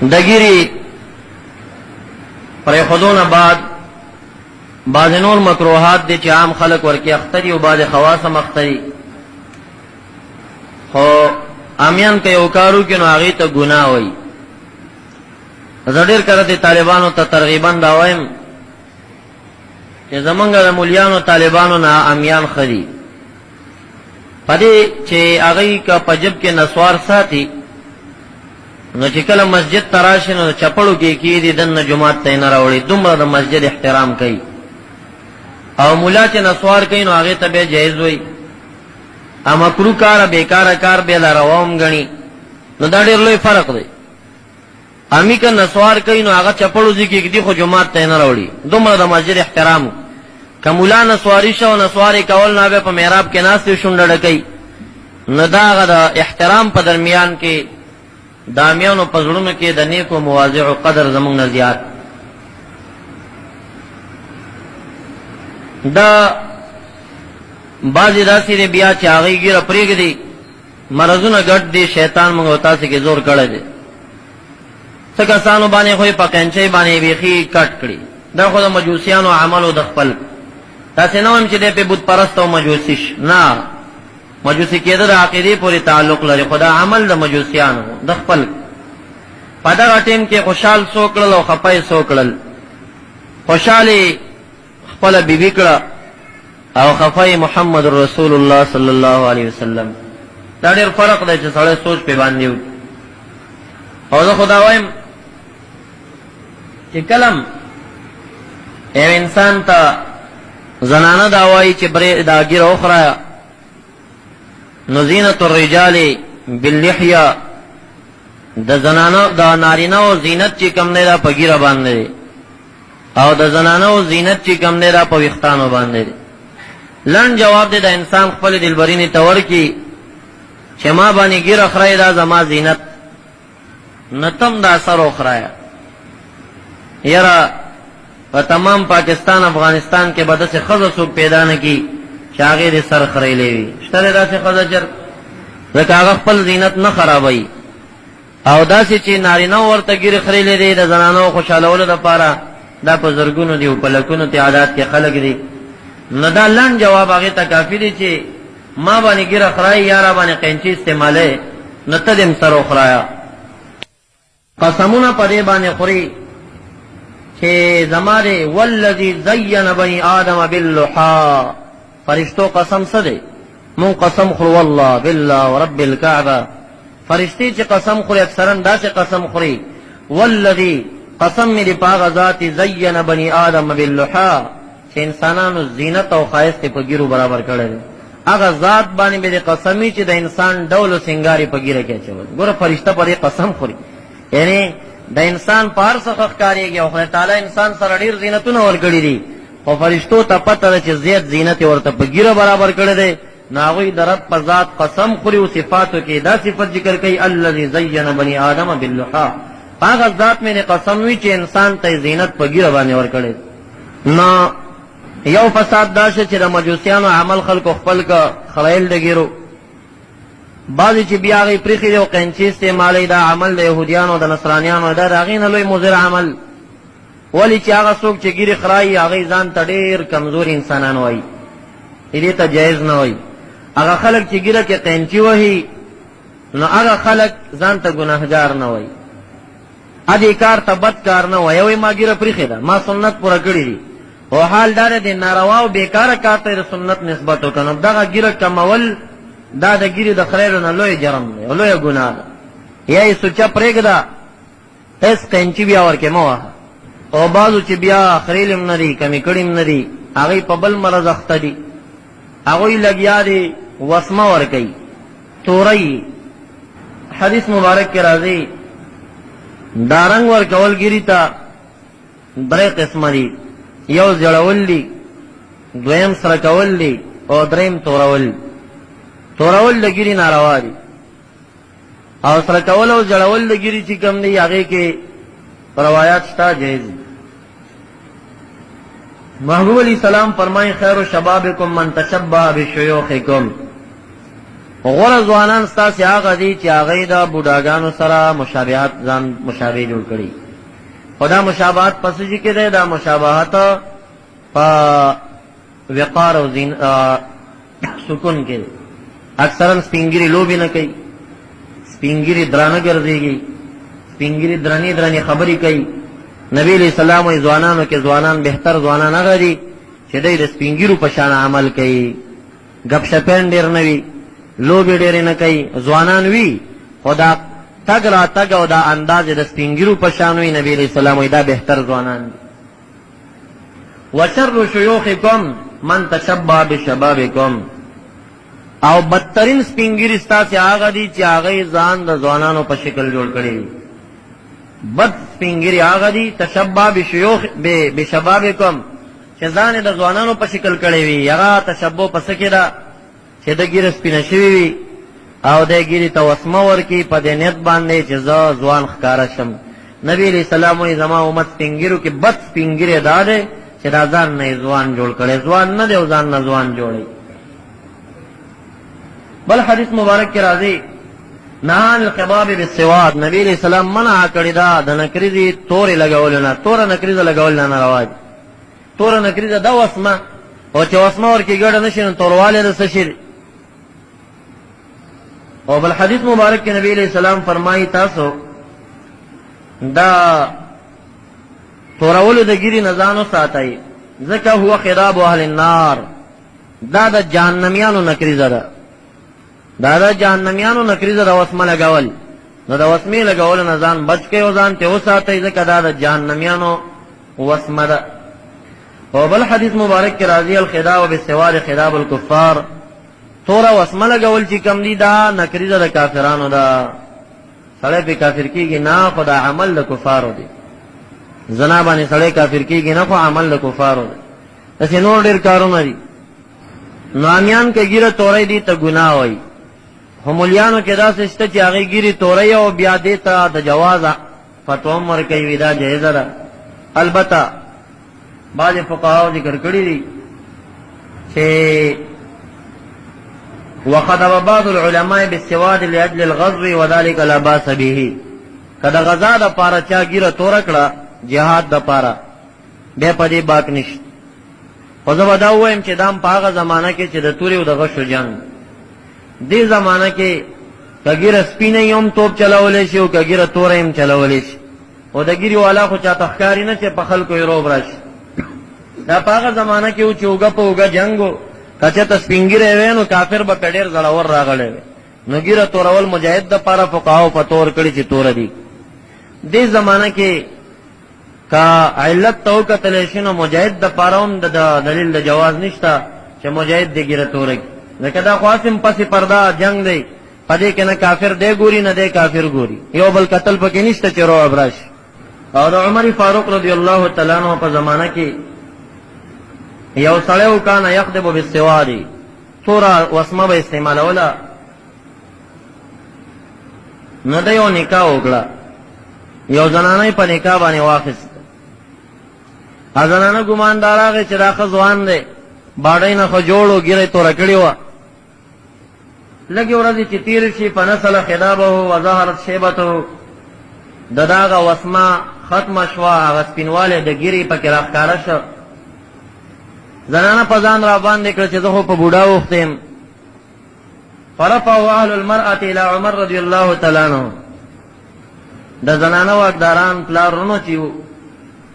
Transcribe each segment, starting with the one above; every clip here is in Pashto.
دګيري پر خودونه بعد بعض نور مکروهات دي چې عام خلق ورکی اختری او بعض خواص مختری خو امیان کې یو کارو کې نو هغه ته ګناه وای. زړیر کړه دي طالبانو ته ترغیبا دا وایم چې زمونږ د مولیانو طالبانو نه امیان خري پدې چې هغه کا پجب کې نسوار ساتي نو چې کله مسجد تراشه نو چپړو کې کېدی دنه جمعات ته نه راوړي دومره د مسجد احترام کوي او مولا چې نسوار کوي نو هغه ته به جایز وي اما کرو کار بیکار کار به لروم غني نو دا ډېر لوی فرق دی. امی که نسوار کوي نو هغه چپړو ځکه کې خو جمعات ته نه راوړي دومره د مسجد احترام کمولا نسواری شو نسواری کول نه به په محراب کې ناس شونډه ډکې نو دا هغه د احترام په درمیان کې دامیانو پزړونو کې د نیکو مواضع قدر زمونږ نه زیات. دا بعضی داسې دی بیا چې هغه ګیره پرېږدي مرضونه ګډ دي شیطان موږ تاسو کې زور کړی دی څه کسانو باندې خو په کنچې باندې بیخي کټ کړي دا خو د مجوسیانو عملو د خپل تاسو نه وایم چې د په بت پرست او مجوسیش نه مجوسی کېده د عقیدې پورې تعلق لري خدا عمل د مجوسیانو د خپل په دا ټیم کې خوشحال سوکړل او خپای سوکړل خوشالي خپل بیبي کړه او خفای محمد رسول الله صلی الله علیه وسلم دا ډېر فرق دی چې سړی سوچ په باندې او زه خدا وایم چې کلم یو انسان ته زنانه دا وایي چې برې دا ګیره وخوره نو زینت الرجال باللحیه د زنانه د نارینه او زینت چې کم نه دا په ګیره باندې او د زنانه او زینت چې کم نه دا په وختانو باندې لن جواب دی د انسان خپل دلبرینی تور کی چې ما باندې ګیره خړای دا زما زینت نتم دا سر وخرایا یرا په تمام پاکستان افغانستان کې بده څه خزه سو پیدا نه کی شاګه دې سر خړېلې وي شته دا څه خزه چر زکه خپل زینت نه خرابوي او دا چې نارینه ورته ګیره خړېلې دي د زنانو خوشالولو لپاره دا په زرګونو دی په لکونو تعداد کې خلک دي نو دا لن جواب هغه ته کافی دی چې ما باندې ګیره خړای یاره باندې قینچی استعماله نو ته دې سر وخرایا قسمونه پرې باندې خوري چې زماره والذي زين بني ادم باللحى فرشتو قسم څه دی مون قسم خور والله بالله ورب الكعبه فرشتي چې قسم خوري اکثرا دا چې قسم خوري والذي قسم می دی پاغ ذات زين بني ادم باللحى چې انسانانو زینت او خایست په ګیرو برابر کړل هغه ذات باندې به قسمی چې د انسان ډول او سنگاري په ګیره کې چول ګوره فرشتہ پرې قسم خوري یعنی د انسان پار څخه ښکاریږي او خدای تعالی انسان سره ډیر زینتونه ورکړي دي او فرشتو ته پته ده چې زیات زینت ورته په ګیره برابر کړی دی ناغوی درت په ذات قسم خوري او صفاتو کې دا صفت ذکر کوي الذي زين بني ادم باللحى هغه ذات مې قسم وی چې انسان ته زینت په ګیره باندې ورکړي نو یو فساد دا چې د مجوسیانو عمل خلکو خپل کا خړایل دګیرو بعضی چې بیا غي پرخي او قینچی استعمالي دا عمل د يهوديانو د نصرانيانو دا راغین لوی مضر عمل ولی چې هغه څوک چې ګیره خړای هغه ځان ته ډیر کمزور انسانان وای دې ته جایز نه وای هغه خلک چې ګیره کې قینچی وای نو هغه خلک ځان ته ګناهګار نه وای ادي کار ته بد کار نه وای وای ما ګیره پرخي دا ما سنت پوره کړی دي او حال دار دي ناروا او بیکاره کار ته سنت نسبت وکنه دا ګیره کمول دا د ګیره د خړېلو نه لوی جرم دی لوی ګناه ده یې سوچا پرېګدا اس قینچی بیا ورکه مو او بازو چې بیا خړېلم نه دي کمی کړیم نه دي هغه په بل مرز اخته دي هغه لګیا دي وسمه ور کوي توري حدیث مبارک کې راځي دارنګ ور کول ګیری تا درې قسم دي یو جړول دي دویم سره کول دي او دریم تورول تورول د ګیری ناروا دي او سره کول او جړول د ګیری چې کم دی هغه کې روایت شته جایز محبوب علی سلام فرمای خیر شبابکم من تشبہ بشیوخکم غوره ځوانان ستاسې هغه دي چې هغوی د بوډاګانو سره مشابهت ځان مشابه جوړ کړي. خو دا مشابهت په څه کې دی؟ دا مشابهت په وقار او سکون کې. اکثرا سپینګری لوبې نه کوي، سپینګری درانه ګرځېږي، سپینګری درنې خبرې کوي. نبی علیہ السلام وایي ځوانانو کې ځوانان بهتر ځوانان هغه دي چې دوی د سپینګیرو په شان عمل کوي، ګپ شپین ډېر نه وي، لوبې ډېرې نه کوي. ځوانان وي خو دا تګ را تګ او دا انداز د سپینګیرو په شان وي. نبی علیہ السلام وایي دا بهتر ځوانان دي. وشر شیوخکم من تشبه بشبابکم، او بدترین سپینګیری ستاسې هغه دي چې هغوی ځان د ځوانانو په شکل جوړ کړي وي. بد سپینګیری هغه دي تشبه بشبابکم چې ځان د ځوانانو په شکل کړی وي. هغه تشبه په څه کې ده چې د ګیره سپینه شوي وي او د ګیرې ته وسمه ورکړي په دې نیت باندې چې زه ځوان ښکاره شم. نبی علیہ السلام وایي زما امت سپینګیرو کې بد سپینګیری دا دی چې دا ځان نه یې ځوان جوړ کړی، ځوان نه دی او ځان نه ځوان جوړی. بل حدیث مبارک کې راځي نهان الخباب بالسواد، نبی علیہ السلام منع کړی دا د نکریزې تورې لګولو نه، توره نکریزه لګول نه رواج. توره نکریزه دا وسمه او چې وسمه ورکې ګډه نه شي نو توروالی د څه شي. او بل حدیث مبارک کې نبی علیہ السلام فرمایي تاسو دا تورولو د ګیرې نه ځان وساتئ ځکه هو خراب اهل النار، دا د جهنمیانو نکریزه ده، دا د جهنمیانو نکریزه د وسمه لګول. نو د وسمې لګولو نه ځان بچ کئ او ځان ته وساتئ ځکه دا د جهنمیانو وسمه ده. او بل حدیث مبارک کې راځي الخداع بالسواد خداب الکفار، توره وسمه لګول چې کم دي دا نکریزه د کافرانو ده. سړی پې کافر کېږي نه، خو دا عمل د کفارو دی. زنا باندې سړی کافر کېږي نه، خو عمل د کفارو دی. داسې نور ډېر کارونه دي. نو امیان که ګیره توری دي ته ګناه وایي، خو مولیانو کې داسې شته چې هغې ګیرې توری او بیا دې ته د جواز فتوا هم ورکوي وي دا جایزه ده. البته بعضې فقهاو ذکر کړي دي چې وخطب بعض العلماء بالسواد لاجل الغزو وذلك لا باس به، که د غزا دپاره چا ګیره توره کړه جهاد دپاره بیا په دې باک نشته. خو زه به دا ووایم چې دا هم په هغه زمانه کې چې د تورې او د غشو جنګ، دې زمانه کې که ګیره سپینه یې هم توپ چلولی شي او که ګیره توره یې هم چلولی شي. او د ګیرې والا خو چاته ښکاري نه چې په خلکو یې روب راشي. دا په هغه زمانه کې و چې اوږه په اوږه جنګ و، که چېرته سپین ګیری وی نو کافر به پې ډېر زړور راغلی وی. نو ګیره تورول مجاهد دپاره فقهاو فتوا ورکړي چې توره دي. دې زمانه کې که علت ته وکتلی شي نو مجاهد دپاره هم د دلیل د جواز نشته چې مجاهد دې ګیره توره کړي، ځکه دا خو هسې پسې پرده جنګ دی، په دې کې نه کافر دی ګوري نه دی کافر ګوري، یو بل قتل پکې نشته چې رعب راشي. او د عمر فاروق رضی الله تعالی عنہ په زمانه کې یو سړی و کان یخدب بالسواد، توره وسمه به استعمالوله. نو د یو نکاح وکړه، یو زنانه په نکاح باندې واخیسته. زنانه ګماندار راغی چې دا ښه ځوان دی، باډۍ نه خو جوړ و، ګیره یې توره کړې وه. لږې ورځې چې تېرې شي فنسل خدابه وظهرت شیبته، د دا هغه وسمه ختمه شوه، هغه سپینوالی د ګیرې پکې راښکاره شه. زنانه په ځان را باندې کړه چې زه خو په بوډا وخته یم. فرفعه اهل المرأة الى عمر رضی الله تعالی عنہ، د زنانه واکداران پلارونو چې وو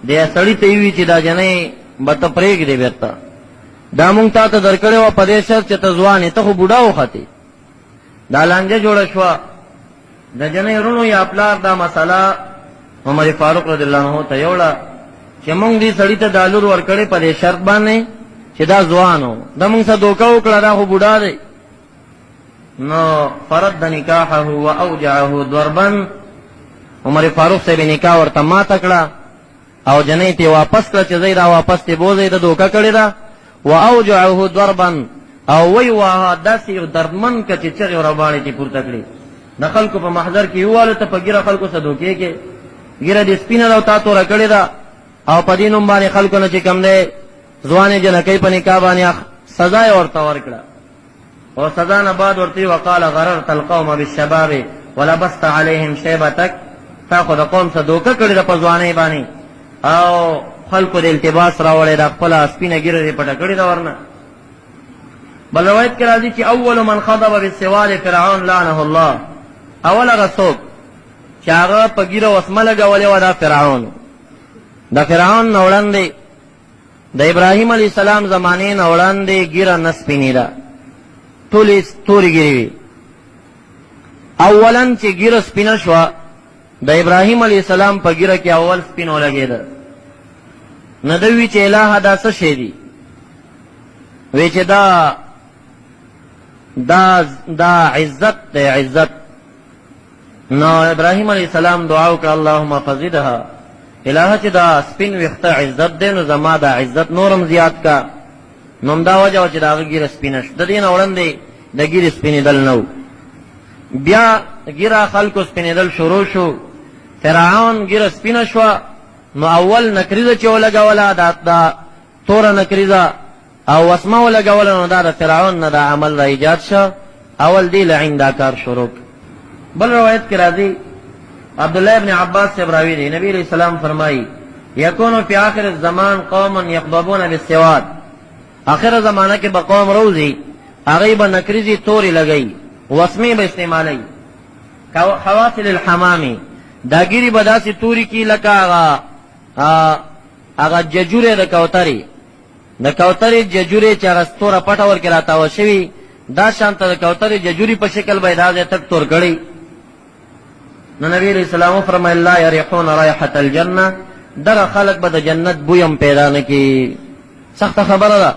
دې سړي ته یې وي چې دا جنۍ به ته پرېږدې بېرته، دا مونږ تا ته درکړې وه په دې شرط چې ته ځوان یې، ته خو بوډا وختې. دا لانجه جوړه شوه. د جنۍ رونو یا پلار دا مسله عمر فاروق رضی الله عنه ته یوړه چې مونږ دې سړي ته دا لور ورکړې په دې شرط باندې چې دا ځوان و، دا مونږ سره دوکه وکړه، دا خو بوډا دی. نو فرد نکاحه و اوجعه ضربا، عمر فاروق صاحب نکاح ورته ماته کړه او جنۍ ته واپس کړه چې زی را واپس ته بوځئ، د دوکه کړې ده. و اوجعه ضربا، او وی واها داسې یو دردمن که چې چغې ورباړې چې پورته کړي. د خلکو په محضر کې یووالو ته په ګیره خلکو سره دوکې کې ګیره دې سپینه ده او تا توره کړې ده، او په دې نوم باندې خلکو نه چې کم دی ځوانې جنکۍ په نکاح باندې سزا یې ورته ورکړه. او سزا نه بعد ورته وقال غررت القوم بالشباب ولبست عليهم شيبتك، تا خو د قوم څه دوکه کړې ده په ځوانۍ باندې او خلکو د التباس راوړی دا خپله سپینه ږیره دې پټه کړې ده ورنه. بل روایت کې راځي چې اول من خضب بالسوال فرعون لعنه الله، اول هغه څوک چې هغه په ږیره وسمه لګولې وه دا فرعون. د فرعون نه وړاندې د ابراهیم علیه السلام زمانې نه وړاندې ږیره نه سپینېده، ټولې تورې ږیرې وي. اولا چې ږیره سپینه شوه د ابراهیم علیه السلام په ږیره کې اول سپین ولګېده. نه ده وی چې الهه دا څه شی دی، وی چې دا عزت دی عزت. نو ابراهیم علیه السلام دعا وکړه اللهم فزدها، الهه چې دا سپین ویښته عزت دی نو زما دا عزت نورم زیات کا. نو همدا وجه وه چې د هغه ږیره سپینه شوه. د دې نه وړاندې د ږیرې سپینېدل نه و. بیا ږیره خلکو سپینېدل شروع شو. فرعون ږیره سپینه شوه نو اول نکریزه چې ولګوله دا توره نکریزه او وسمه ولګوله نو دا د فرعون نه دا عمل را ایجاد شه. اول دی لعین دا کار شروع. بل روایت کې راځي عبدالله ابن عباس سے راوی دی نبی علیہ السلام فرمائی یکونو فی آخر الزمان قوم یقضبون بالسواد، آخر زمانہ کې به قوم روزی هغوی به نکریزی توری لګی وسمې به استعمالی حواصل الحمامی، دا ګیرې به داسې توري کی لکه هغه ججورې د کوترې ججورې چې هغه توره پټه ورکې راتاوه شوي دا شانته د کوترې ججوري په شکل به یې دا ځای تک تور کړی. نو نبی علیہ السلام وفرمایل لا یریحون رایحة الجنه، دغه خلق به د جنت بوی هم پیدا نه کړي. سخته خبره ده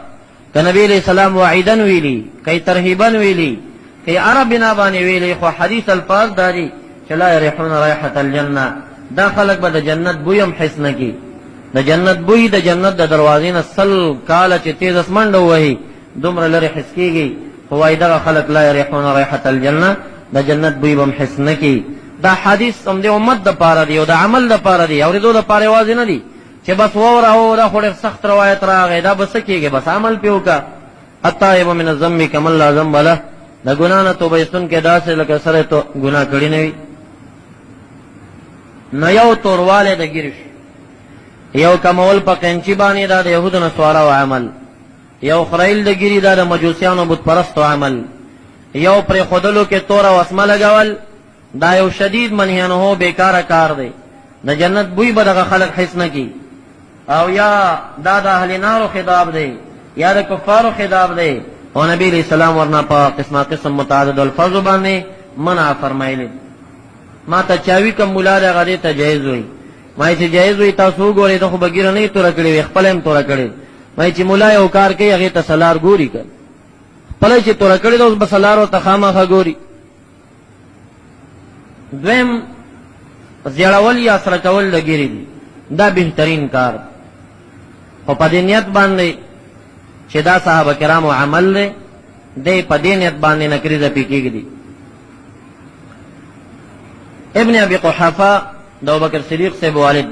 که نبی علیہ السلام وعیدن ویلي که ترهیبن ویلي که عرب بنا باندې ویلي، خو حدیث الفاظ دا دي چې لا یریحون رایحة الجنه، دا خلق به د جنت بوی هم حس نه کړي. د جنت بوی د جنت د دروازې نه سل کاله چې تیز اسمنډه ووهي دومره لرې حس کېږي، خو وایي دغه خلق لا یریحون رایحة الجنه، د جنت بوی به هم حس نه کړي. دا حدیث هم د امت د پاره دی او د عمل د پاره دی، اورېدو د پاره یوازې نه دی چې بس ووره هو دا خو ډېر سخت روایت راغی دا به څه کېږي، بس عمل پې وکړه. التائب من الذنب کمن لا ذنب له، د ګناه نه توبه ایستونکی داسې لکه سره تو ګناه کړي نه وي. نو یو توروالی د ږیرې شو، یو کمول په قینچي باندې دا د یهودو نصاراو عمل، یو خریل د ږیرې دا د مجوسیانو بت پرستو عمل، یو پرېښودلو کې توره وسمه لګول دا یو شدید منهی عنه بیکاره کار دی. د جنت بوی به دغه خلق حس نه کی. او یا دا د اهل نارو خطاب دی یا د کفارو خطاب دی، او نبی علیہ السلام ورنه په قسمه قسم متعدد الفاظو باندې منع فرمایلی. ما ته چاوي کوم مولا دی هغه دې ته جایز وي، ما چې جایز وي تاسو وګورئ ته خو به ږیره نه توره کړې وي، خپله هم توره کړې. ما چې مولا یو کار کوي هغې ته سلار ګوري که خپله چې توره کړې ده اوس به سلارو ته خامخا ګوري. دویم زیړول یا سره کول د ږیرې دي، دا بهترین کار، خو په دې نیت باندې چې دا صحابه کرامو عمل دی دی په دې نیت باندې نکریزه پې کېږدي. ابن ابي قحافه د ابوبکر صدیق صاحب والد،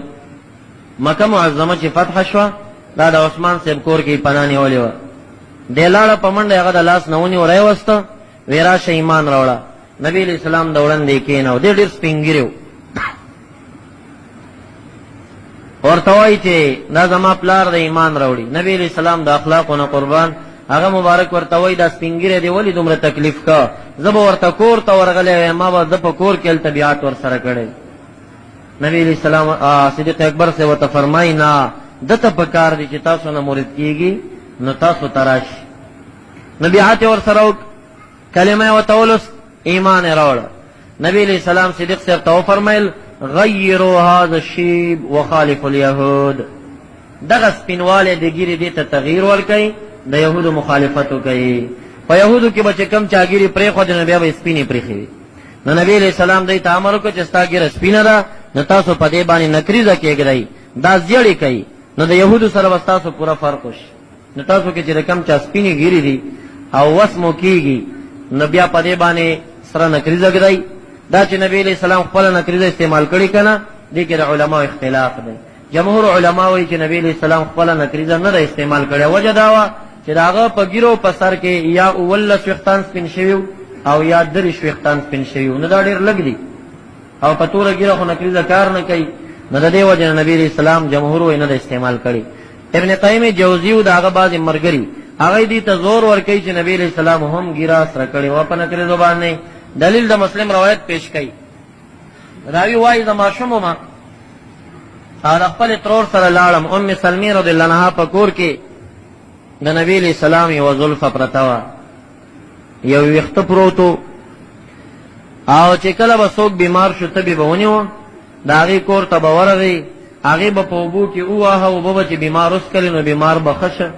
مکه معظمه چې فتح شوه دا د عثمان صاحب کور کې پناه نیولې وه. دی لاړه په منډه هغه د لاس نه ونیو راوسته، وی راشه ایمان راوړه. نبی علیہ السلام د وړاندې کېناو، دی ډېر سپین ږیری و. ورته وایي چې دا زما پلار د ایمان راوړي. نبی علیہ السلام د اخلاقو نه قربان هغه مبارک ورته وایي دا سپین ږیری دی ولې دومره تکلیف کا، زه به ورته کور ته ورغلی ویم، ما به ده په کور کې هلته بیعت ورسره کړی. نبی علیہ السلام صدیق اکبر سے ورته فرمایي نه ده ته پکار دی چې تاسو نه مرید کېږي نو تاسو ته راشي. نو بیعت یې ورسره وکړ، کلمه یې ورته ولوست، ایمان یې راوړه. نبی علیہ السلام صدیق صاحب ته وفرمیل غیروا هذا الشیب وخالفوا اليهود، دغه سپینوالی د ږیرې دې ته تغییر ورکوي، د یهودو مخالفت وکوي. په یهودو کې به چې کم چا ږیرې پرېښودې نو بیا به یې سپینې پرېښې وي. نو نبی علیہ السلام دی ته امر وکړه چې ستا ږیره سپینه ده نو تاسو په دې باندې نکریزه کېږدئ، دا زیړې کوي، نو د یهودو سره به ستاسو پوره فرق وشي. نو تاسو کې چې د کم چا سپینې ږیرې دي او وسمو کېږي نو بیا په دې باندې سره نکریزه ږدئ. دا چې نبی علیہ السلام خپله نکریزه استعمال کړي که نه، دې کې د علماو اختلاف دی. جمهور علما وایي چې نبی علیہ السلام خپله نکریزه نه ده استعمال کړې، وجه دا وه چې د هغه په ګیرو په سر کې یا 19 ویښتان سپین شوي او یا 30 ویښتان سپین شوي، نو دا ډېر لږ دي او په توره ګیره خو نکریزه کار نه کوي، نو د دې وجې نه نبي علیه السلام جمهور وایي نه د استعمال کړي. ابن قیم جوزي و د هغه بعضې ملګري هغه دې ته زور ورکوي چې نبي علیه السلام هم ګیره سره کړې وه په نکریزو باندې. دلیل د مسلم روایت پیش کوي، راوي وایي د ماشوم ومه او د خپل ترور سره لاړم، ام سلمې رضی الله عنها په کور کې د نبي علیه السلام یوه زلفه پرته وه، یو ویښته پروت و، او چې کله به څوک بیمار شو تبې به ونیوه د هغې کور ته به ورغی، هغې به په اوبو کې وواهه، اوبه به چې بیمار وسکلې نو بیمار به ښه شه.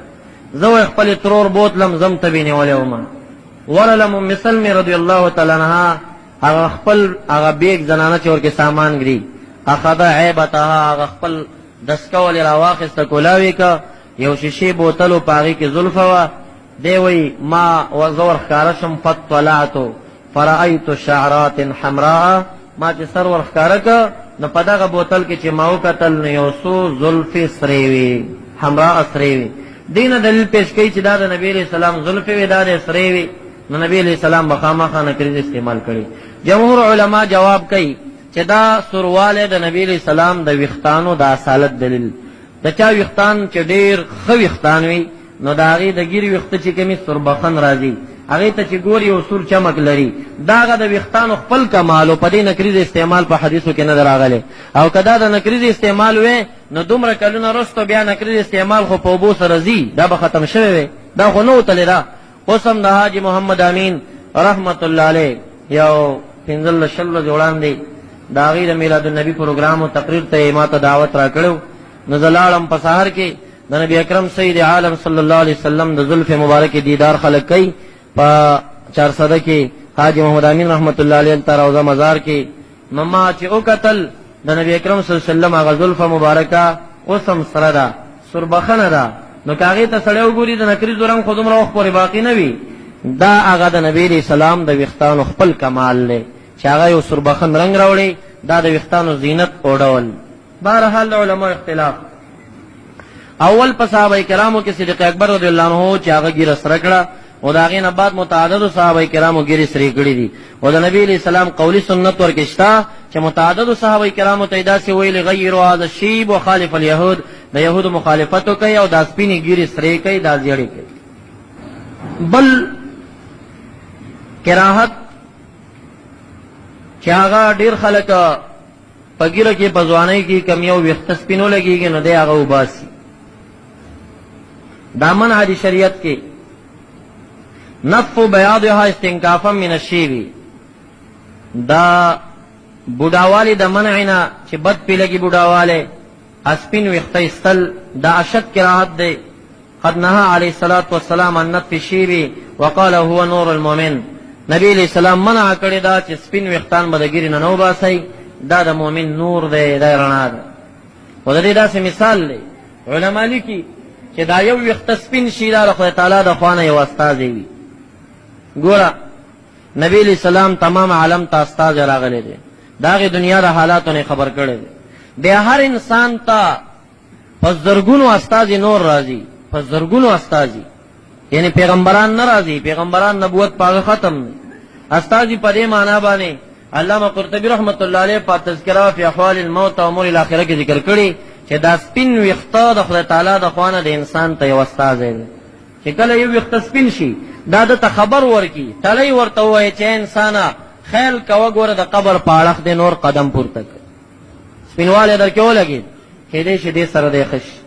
زه وایي خپلې ترور بوتلم، زم تبې نیولی ومه، ورلم ام سلمې رضی الله تعالی عنها هغه خپل هغه بیګ زنانه چې ورکې سامان ږدي اخذه عیبتها، هغه خپل دسکه ولې راواخېسته کولاوې که یو شیشې بوتل و په هغې کې زلفه وه. دی وایي ما زه ورښکاره شم فاطلعتو فرأیت شعرات حمراء، ما چې سر ورښکاره که نو په دغه بوتل کې چې ما وکتل نو یو څو زلفې سرې وې، حمراء سرې وې. دې نه دلیل پیش کوي چې دا د نبي علیه السلام زلفې وې، دا د سرې وې، نو نبي علیه السلام به خامخا نکریز استعمال کړي. جمهور علما جواب کوي چې دا سوروالی د نبي علیه السلام د ویښتانو د اصالت دلیل. د چا ویښتان چې ډېر ښه ویښتان وي نو د هغې د ګیرې ویښته چې کومې سوربخن راځي هغې ته چې ګوري یو سور چمک لري، دا هغه د ویښتانو خپل کمال و، په دې نکریز استعمال په حدیثو کې نه ده راغلی. او که دا د نکریز استعمال وی نو دومره کلونه وروسته بیا نکریز استعمال خو په اوبو سره ځي، دا به ختم شوی وی، دا خو نه وتلی ده. اوس هم د حاجي محمد امین رحمت الله علیه یو 15 ورځې وړاندې د هغې د میلادالنبي پروګرام و تقریر ته یې ما ته دعوت را کړی، نو زه لاړم په سهار کې د نبی اکرم سید عالم صلی الله علیه وسلم د زلف مبارک دیدار خلق کوي په 400 کې حاجی محمد امین رحمت الله علیه ته روضه مزار کې. نو ما چې وکتل د نبی اکرم صلی الله علیه وسلم هغه زلف مبارکه اوس هم سره ده، سربخنه ده، نو که هغې ته سړی وګوري د نکریزو رنګ خو دومره وخت پورې باقي نه وي، دا هغه د نبي علیه السلام د ویښتانو خپل کمال دی چې هغه یو سربخن رنګ راوړي، دا د ویښتانو زینت اوډول. بهرحال د علماء اختلاف. اول په صحابه کرامو کې صدیق اکبر رضی الله عنه چې هغه ګیره سره کړه او د هغې نه بعد متعددو صحابه کرامو ګیرې سرې کړي دي، او د نبي علیه السلام قولي سنت ورکې شته چې متعددو صحابه کرامو ته یې داسې ویلي غیروا هذا الشیب وخالف الیهود، د یهودو مخالفت وکوئ او دا سپینې ګیرې سرې کوي، دا زیړې کوي. بل کراهت چې هغه ډېر خلک په ګیره کې په ځوانۍ کې کم یو ویښته سپینو لګېږي نو دی هغه وباسي. دا منع دی شریعت کې. نطف بیاضها استنکافا من الشیب، دا بوډاوالی د منع نه چې بد پې لګي بوډاوالی اسپین ویښته ایستل دا اشد کراهت دی. قد نهى علیه الصلاة والسلام عن نطف الشیب وقال هو نور المؤمن، نبی علیہ السلام منع کړی دا چې سپین ویښتان به د ګیرې نه نه وباسئ، دا د مؤمن نور دی، دا رڼا ده. خو د دې داسې مثال دی علما لیکي چې دا یو ویښته سپین شي دا د خدای تعالی د خوا نه یو استازی وي. ګوره نبی علیہ السلام تمام عالم ته استازی راغلی دی، د هغې دنیا د حالاتو نه خبر کړی دی. بیا هر انسان ته په زرګونو استازي نور راځي، په زرګونو استازي، یعنی پیغمبران نه راځي، پیغمبران نبوت پاغه ختم دی. استازي په دې معنا باندې علامه قرطبي رحمت الله علیه په تذکره فی احوال الموت او امور الاخره کې ذکر کړي چې دا سپین ویښته د خدای تعالی د خوا نه د انسان ته یو استازی دی چې کله یو ویښته سپین شي دا د ته خبر ورکي، تلی ورته ووایي چې انسانه خیال کوه ګوره د قبر په اړخ دی نور قدم پورته کړه، سپینوالی در کې ولګېد کیدای شي دې سره دی ښه شي.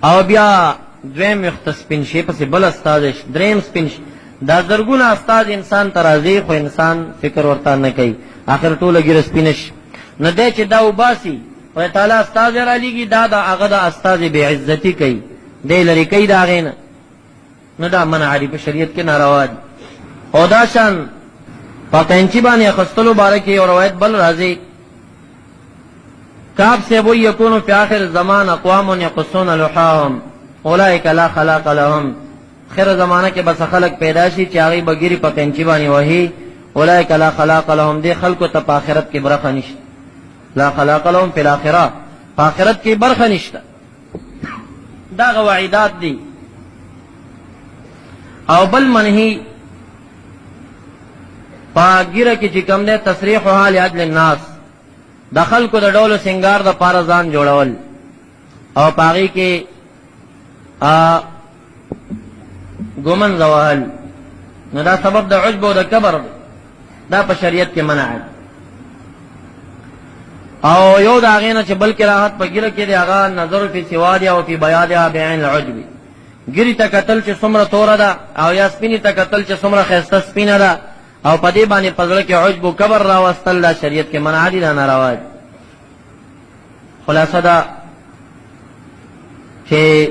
او بیا دویم ویښته سپین شي پسې بل استازی شي، دریم سپین شي، دا زرګونه استاز انسان ته راځي خو انسان فکر ورته نه کوي، آخر ټوله ګیره سپینه شي. نو دی چې دا وباسي خدای تعالی استازی را لیږي، دا د هغه د استازی بې عزتي کوي، دی لرې کوي د هغې نه، نو دا منع دی په شریعت کې ناروا دي. او دا شان په قینچي باندې اخیستلو باره کې یو روایت بل راځي، کعب صاحب وایي یکونو فی آخر زمان اقوام یقصون لحاهم اولئک لا خلاق لهم، خیر زمانه کې بس خلق پیدا شي چې هغې به ګیرې په قینچي باندې وهي، اولئک لا خلاق لهم، دې خلکو ته په آخرت کې برخه نشته، لا خلاق لهم فی الاخره، په آخرت کې برخه نشته. دا وعیدات دي او بل منهی پا ګیره کې چې کوم دی تصریحها لعدل الناس، د خلکو د ډولو سنگار د پاره ځان جوړول او پاغي کې ګومن زوال، نو دا سبب د عجب او د کبر دا په شریعت کې منع دی. او یو دا غینه چې بلکې راحت په ګیره کې دی هغه نظر فی سوادها او فی بیاضها بعین العجب، ګیری ته کتل چې څومره توره ده او یا سپینې ته کتل چې څومره ښایسته سپینه ده او په دې باندې په زړه کې عجب و کبر راوستل دا شریعت کې منع دي، دا ناروا دي. خلاصه دا چې